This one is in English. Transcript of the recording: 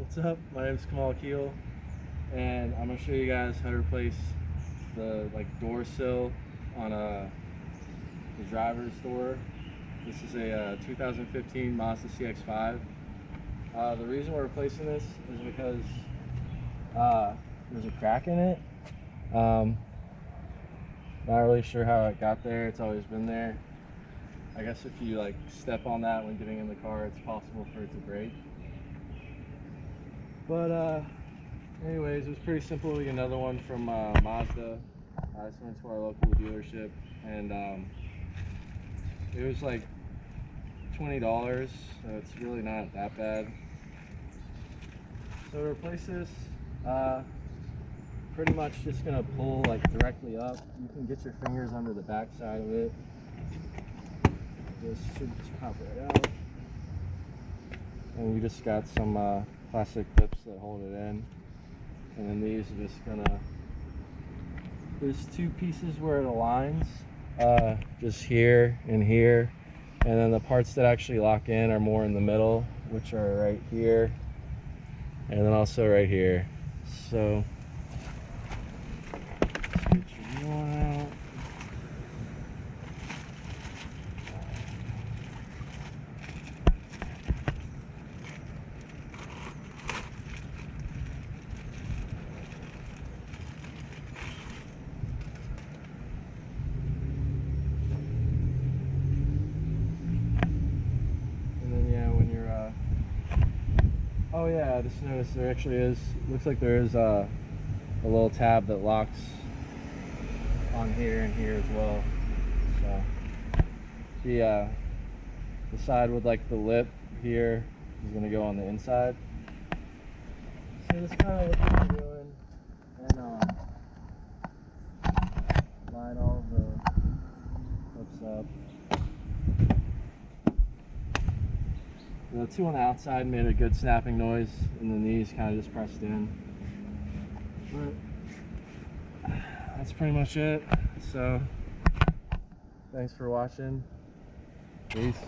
What's up? My name is Kamal Akeel, and I'm gonna show you guys how to replace the door sill on the driver's door. This is a 2015 Mazda CX-5. The reason we're replacing this is because there's a crack in it. Not really sure how it got there. It's always been there. I guess if you step on that when getting in the car, it's possible for it to break. But anyways, it was pretty simple to get another one from Mazda. I just went to our local dealership, and it was like $20, so it's really not that bad. So to replace this, pretty much just gonna pull directly up. You can get your fingers under the back side of it. This should just pop right out. And we just got some plastic clips that hold it in. And then these are just gonna, there's two pieces where it aligns, just here and here. And then the parts that actually lock in are more in the middle, which are right here. And then also right here. So, let's get your new one out. Oh yeah, I just noticed there actually is, looks like there is a little tab that locks on here and here as well. So the side with the lip here is going to go on the inside. So that's kind of what I'm doing, and line all the clips up. The two on the outside made a good snapping noise, and then these kind of just pressed in. But that's pretty much it. So thanks for watching. Peace.